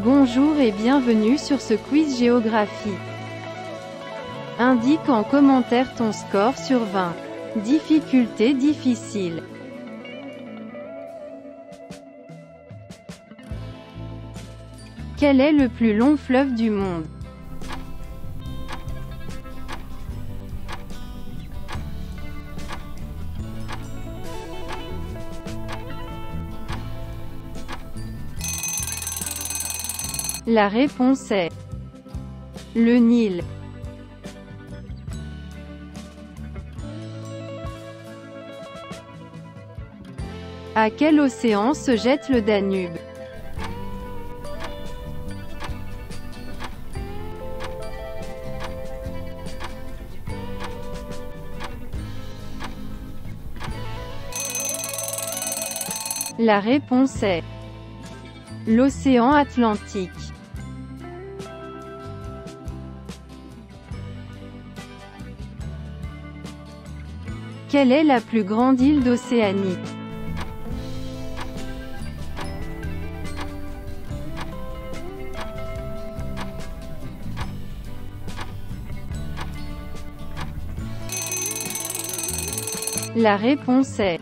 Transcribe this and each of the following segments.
Bonjour et bienvenue sur ce quiz géographie. Indique en commentaire ton score sur 20. Difficulté difficile. Quel est le plus long fleuve du monde? La réponse est le Nil. À quel océan se jette le Danube? La réponse est l'océan Atlantique. Quelle est la plus grande île d'Océanie? La réponse est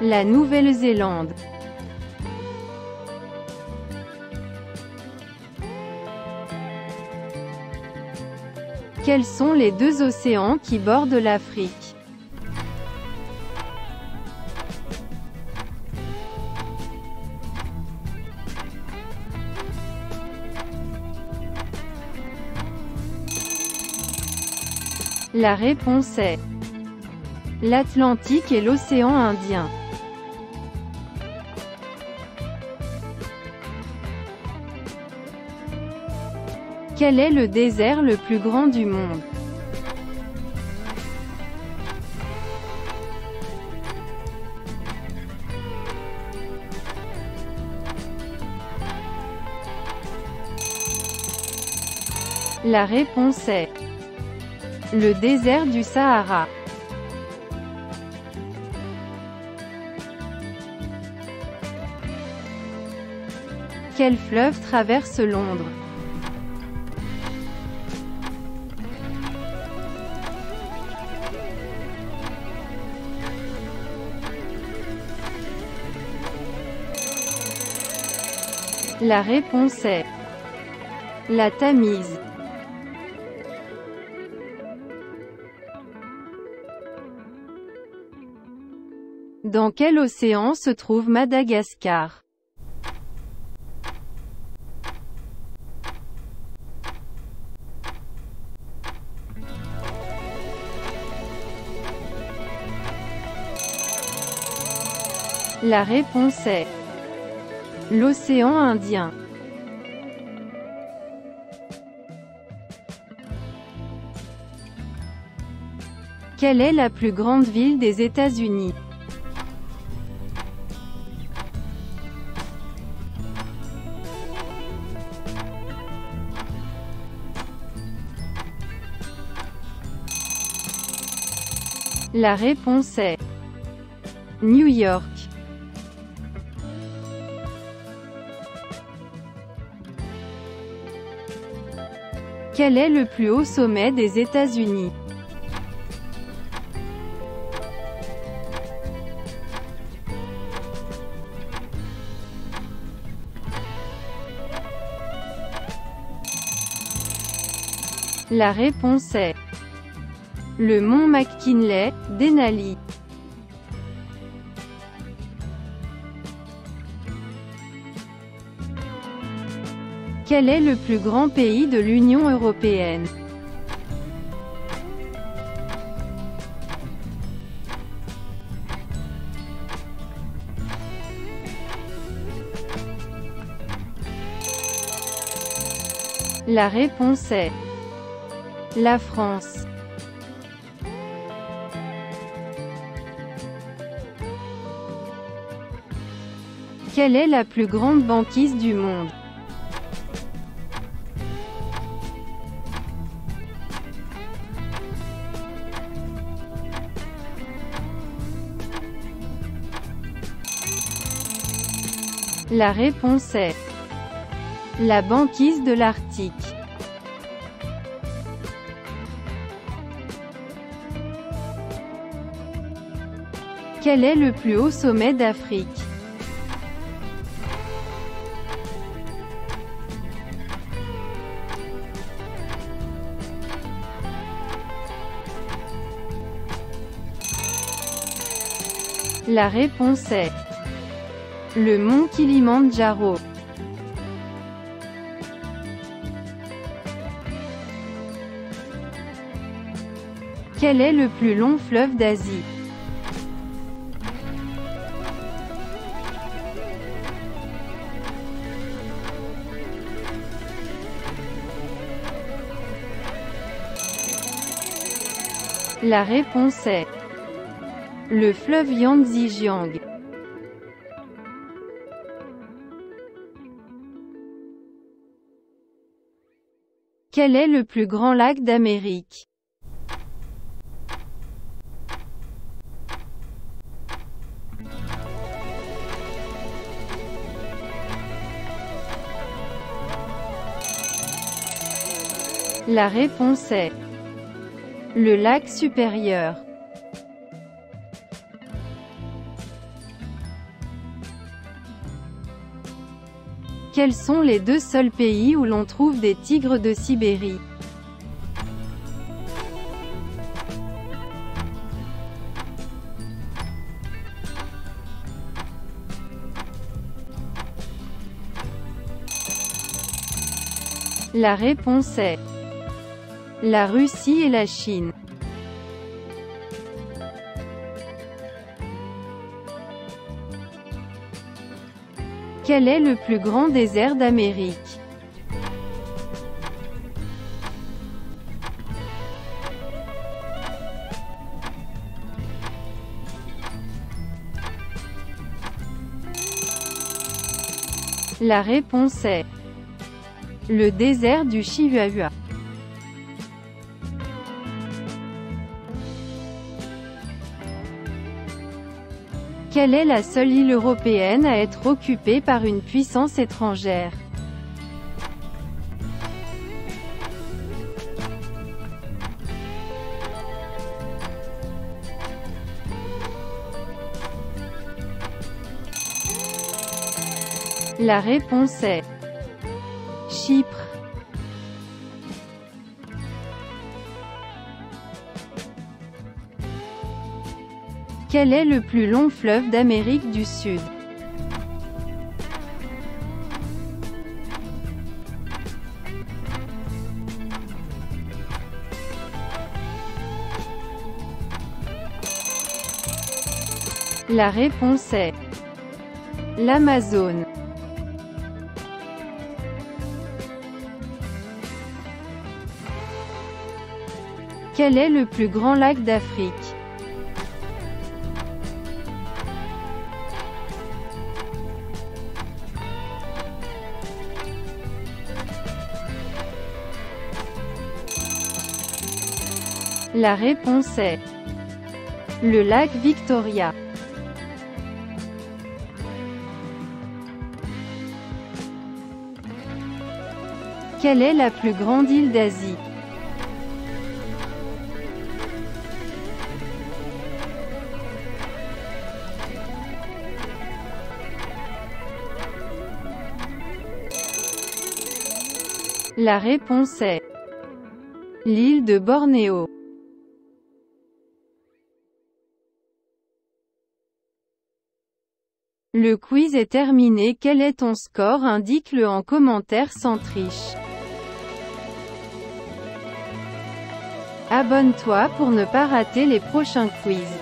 la Nouvelle-Zélande. Quels sont les deux océans qui bordent l'Afrique? La réponse est l'Atlantique et l'océan Indien. Quel est le désert le plus grand du monde? La réponse est le désert du Sahara. Quel fleuve traverse Londres? La réponse est la Tamise. Dans quel océan se trouve Madagascar? La réponse est l'océan Indien. Quelle est la plus grande ville des États-Unis? La réponse est New York. Quel est le plus haut sommet des États-Unis? La réponse est le mont McKinley, Denali. Quel est le plus grand pays de l'Union européenne? La réponse est la France. Quelle est la plus grande banquise du monde? La réponse est La banquise de l'Arctique. Quel est le plus haut sommet d'Afrique? La réponse est le mont Kilimandjaro. Quel est le plus long fleuve d'Asie? La réponse est le fleuve Yangtze-Jiang. Quel est le plus grand lac d'Amérique? La réponse est le lac Supérieur. Quels sont les deux seuls pays où l'on trouve des tigres de Sibérie? La réponse est la Russie et la Chine. Quel est le plus grand désert d'Amérique? La réponse est le désert du Chihuahua. Quelle est la seule île européenne à être occupée par une puissance étrangère? La réponse est Chypre. Quel est le plus long fleuve d'Amérique du Sud? La réponse est l'Amazone. Quel est le plus grand lac d'Afrique? La réponse est le lac Victoria. Quelle est la plus grande île d'Asie? La réponse est l'île de Bornéo. Le quiz est terminé. Quel est ton score? Indique-le en commentaire sans triche. Abonne-toi pour ne pas rater les prochains quiz.